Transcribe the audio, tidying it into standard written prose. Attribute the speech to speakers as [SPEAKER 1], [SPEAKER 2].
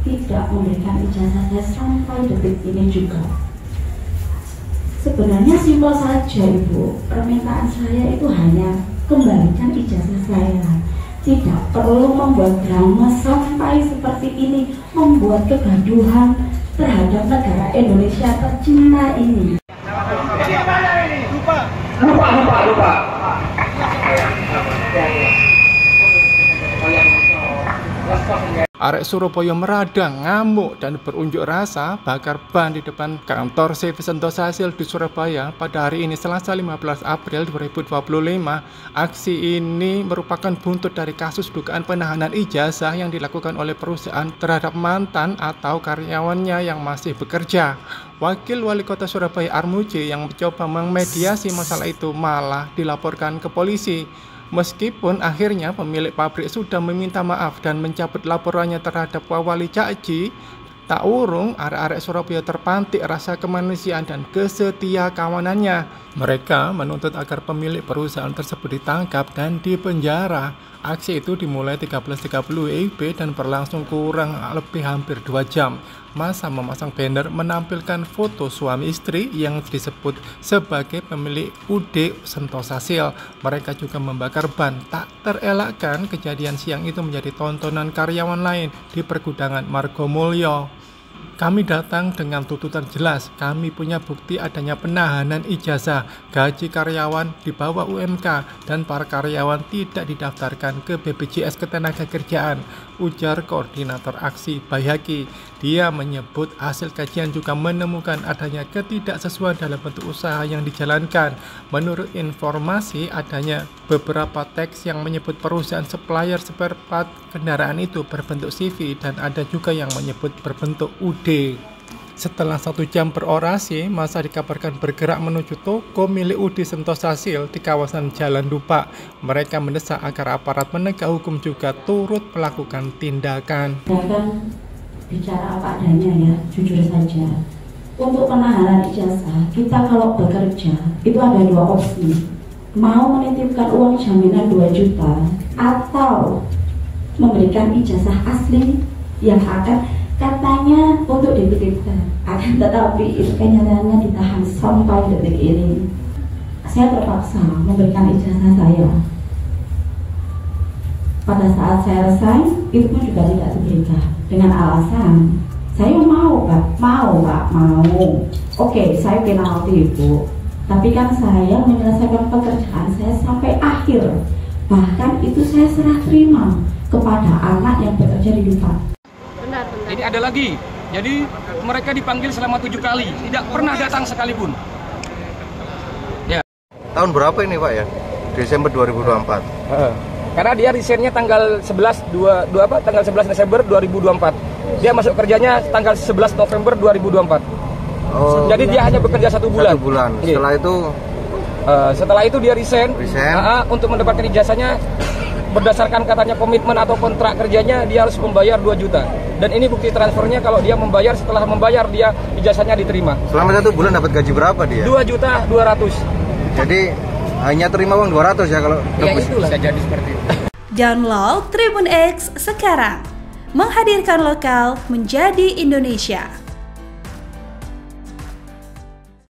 [SPEAKER 1] tidak memberikan ijazah saya sampai detik ini juga. Sebenarnya simpel saja Ibu, permintaan saya itu hanya kembalikan ijazah saya. Tidak perlu membuat drama sampai seperti ini, membuat kegaduhan terhadap negara Indonesia tercinta ini. Lupa.
[SPEAKER 2] Arek Surabaya meradang, ngamuk, dan berunjuk rasa bakar ban di depan kantor CV Sentosa Hasil di Surabaya pada hari ini Selasa 15 April 2025. Aksi ini merupakan buntut dari kasus dugaan penahanan ijazah yang dilakukan oleh perusahaan terhadap mantan atau karyawannya yang masih bekerja. Wakil Wali Kota Surabaya Armuji yang mencoba memediasi masalah itu malah dilaporkan ke polisi. Meskipun akhirnya pemilik pabrik sudah meminta maaf dan mencabut laporannya terhadap Wawali Cakji, tak urung arek-arek Surabaya terpantik rasa kemanusiaan dan kesetia kawanannya. Mereka menuntut agar pemilik perusahaan tersebut ditangkap dan dipenjara. Aksi itu dimulai 13.30 WIB dan berlangsung kurang lebih hampir 2 jam. Masa memasang banner menampilkan foto suami istri yang disebut sebagai pemilik UD Sentosa Hasil. Mereka juga membakar ban. Tak terelakkan kejadian siang itu menjadi tontonan karyawan lain di pergudangan Margomulyo. Kami datang dengan tuntutan jelas, kami punya bukti adanya penahanan ijazah, gaji karyawan di bawah UMK, dan para karyawan tidak didaftarkan ke BPJS Ketenagakerjaan, ujar Koordinator Aksi Bayhaki. Dia menyebut hasil kajian juga menemukan adanya ketidaksesuaian dalam bentuk usaha yang dijalankan. Menurut informasi, adanya beberapa teks yang menyebut perusahaan supplier spare part kendaraan itu berbentuk CV dan ada juga yang menyebut berbentuk UD. Setelah 1 jam berorasi, masa dikabarkan bergerak menuju toko milik UD Sentosa Hasil di kawasan Jalan Dupak. Mereka mendesak agar aparat penegak hukum juga turut melakukan tindakan.
[SPEAKER 1] Bicara apa adanya ya, jujur saja. Untuk penahanan ijazah, kita kalau bekerja itu ada 2 opsi. Mau menitipkan uang jaminan 2 juta atau memberikan ijazah asli yang akan katanya untuk dititipkan. Akan tetapi itu kenyataannya ditahan sampai detik ini. Saya terpaksa memberikan ijazah saya. Pada saat saya resign, itu pun juga tidak diberikan dengan alasan saya mau. Oke, saya penalti Ibu. Tapi kan saya menyelesaikan pekerjaan saya sampai akhir. Bahkan itu saya serah terima kepada anak yang bekerja di Dupak.
[SPEAKER 3] Benar. Ini ada lagi. Jadi mereka dipanggil selama 7 kali, tidak pernah datang sekalipun. Ya.
[SPEAKER 4] Tahun berapa ini Pak ya? Desember 2024.
[SPEAKER 3] Karena dia resignnya tanggal 11 Desember 2024. Dia masuk kerjanya tanggal 11 November 2024.
[SPEAKER 4] Oh.
[SPEAKER 3] Jadi dia hanya bekerja 1 bulan.
[SPEAKER 4] 1 bulan.
[SPEAKER 3] Setelah itu dia resign. Untuk mendapatkan ijazahnya berdasarkan katanya komitmen atau kontrak kerjanya dia harus membayar 2 juta. Dan ini bukti transfernya kalau dia membayar, setelah membayar dia ijazahnya diterima.
[SPEAKER 4] Selama 1 bulan dapat gaji berapa dia?
[SPEAKER 3] 2.200.000.
[SPEAKER 4] Jadi hanya terima uang 200 ya kalau
[SPEAKER 3] itulah bisa jadi seperti itu.
[SPEAKER 5] Download Tribun X sekarang. Menghadirkan lokal menjadi Indonesia.